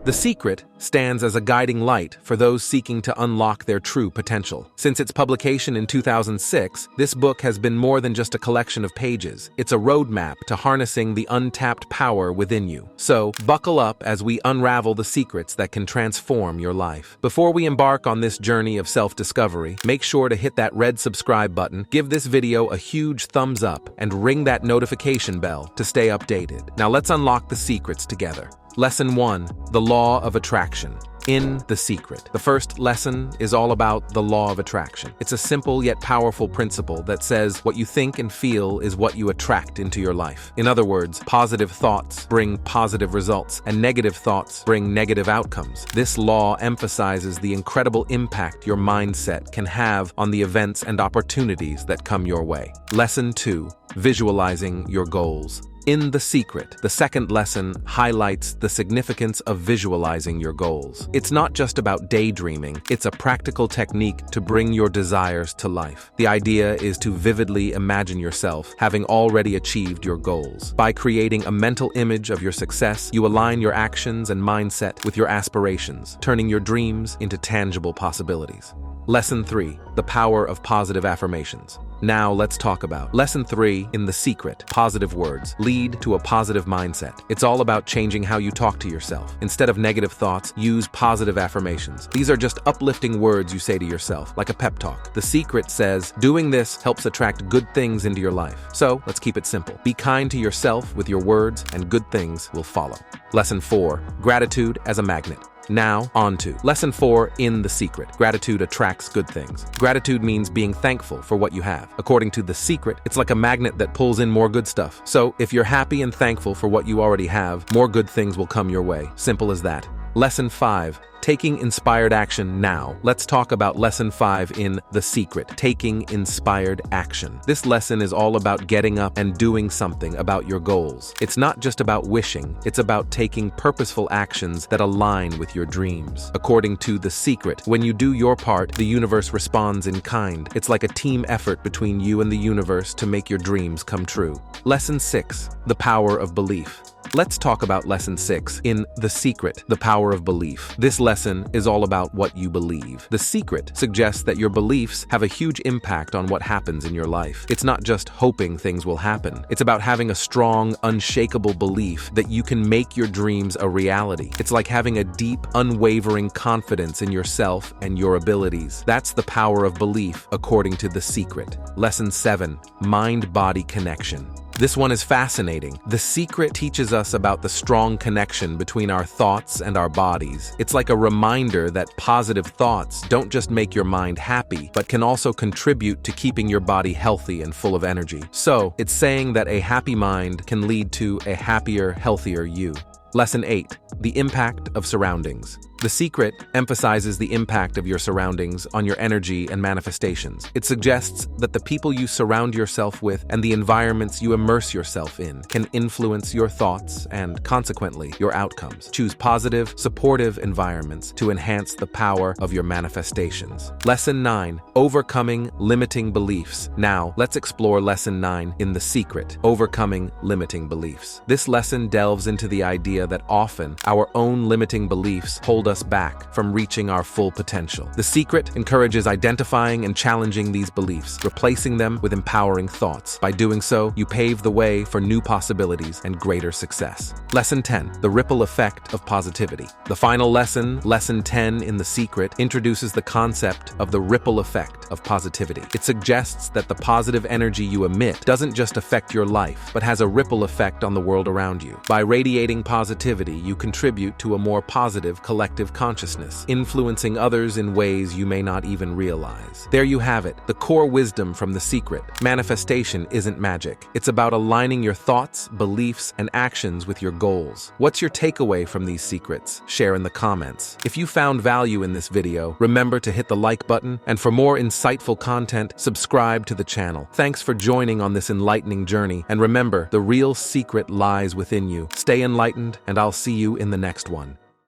The Secret stands as a guiding light for those seeking to unlock their true potential. Since its publication in 2006, this book has been more than just a collection of pages. It's a roadmap to harnessing the untapped power within you. So, buckle up as we unravel the secrets that can transform your life. Before we embark on this journey of self-discovery, make sure to hit that red subscribe button, give this video a huge thumbs up, and ring that notification bell to stay updated. Now let's unlock the secrets together. Lesson 1. The Law of Attraction. In The Secret. The first lesson is all about the law of attraction. It's a simple yet powerful principle that says what you think and feel is what you attract into your life. In other words, positive thoughts bring positive results, and negative thoughts bring negative outcomes. This law emphasizes the incredible impact your mindset can have on the events and opportunities that come your way. Lesson 2. Visualizing your goals. In The Secret, the second lesson highlights the significance of visualizing your goals. It's not just about daydreaming, it's a practical technique to bring your desires to life. The idea is to vividly imagine yourself having already achieved your goals. By creating a mental image of your success, you align your actions and mindset with your aspirations, turning your dreams into tangible possibilities. Lesson 3. The Power of Positive Affirmations. Now let's talk about Lesson 3 in The Secret. Positive words lead to a positive mindset. It's all about changing how you talk to yourself. Instead of negative thoughts, use positive affirmations. These are just uplifting words you say to yourself, like a pep talk. The Secret says, doing this helps attract good things into your life. So let's keep it simple. Be kind to yourself with your words, and good things will follow. Lesson 4. Gratitude as a magnet. Now, on to Lesson 4 in The Secret. Gratitude attracts good things. Gratitude means being thankful for what you have. According to The Secret, it's like a magnet that pulls in more good stuff. So, if you're happy and thankful for what you already have, more good things will come your way. Simple as that. Lesson 5. Taking inspired action now. Let's talk about Lesson 5 in The Secret. Taking inspired action. This lesson is all about getting up and doing something about your goals. It's not just about wishing, it's about taking purposeful actions that align with your dreams. According to The Secret, when you do your part, the universe responds in kind. It's like a team effort between you and the universe to make your dreams come true. Lesson 6. The Power of Belief. Let's talk about Lesson 6 in The Secret, the Power of Belief. This lesson is all about what you believe. The Secret suggests that your beliefs have a huge impact on what happens in your life. It's not just hoping things will happen. It's about having a strong, unshakable belief that you can make your dreams a reality. It's like having a deep, unwavering confidence in yourself and your abilities. That's the power of belief, according to The Secret. Lesson 7. Mind-body connection. This one is fascinating. The Secret teaches us about the strong connection between our thoughts and our bodies. It's like a reminder that positive thoughts don't just make your mind happy, but can also contribute to keeping your body healthy and full of energy. So, it's saying that a happy mind can lead to a happier, healthier you. Lesson 8. The Impact of Surroundings. The Secret emphasizes the impact of your surroundings on your energy and manifestations. It suggests that the people you surround yourself with and the environments you immerse yourself in can influence your thoughts and, consequently, your outcomes. Choose positive, supportive environments to enhance the power of your manifestations. Lesson 9. Overcoming limiting beliefs. Now, let's explore Lesson 9 in The Secret, Overcoming Limiting Beliefs. This lesson delves into the idea that often our own limiting beliefs hold us back from reaching our full potential. The Secret encourages identifying and challenging these beliefs, replacing them with empowering thoughts. By doing so, you pave the way for new possibilities and greater success. Lesson 10. The Ripple Effect of Positivity. The final lesson, Lesson 10 in The Secret, introduces the concept of the ripple effect of positivity. It suggests that the positive energy you emit doesn't just affect your life, but has a ripple effect on the world around you. By radiating positivity, you contribute to a more positive collective consciousness, influencing others in ways you may not even realize. There you have it, the core wisdom from The Secret. Manifestation isn't magic. It's about aligning your thoughts, beliefs, and actions with your goals. What's your takeaway from these secrets? Share in the comments. If you found value in this video, remember to hit the like button, and for more insightful content, subscribe to the channel. Thanks for joining on this enlightening journey, and remember, the real secret lies within you. Stay enlightened, and I'll see you in the next one.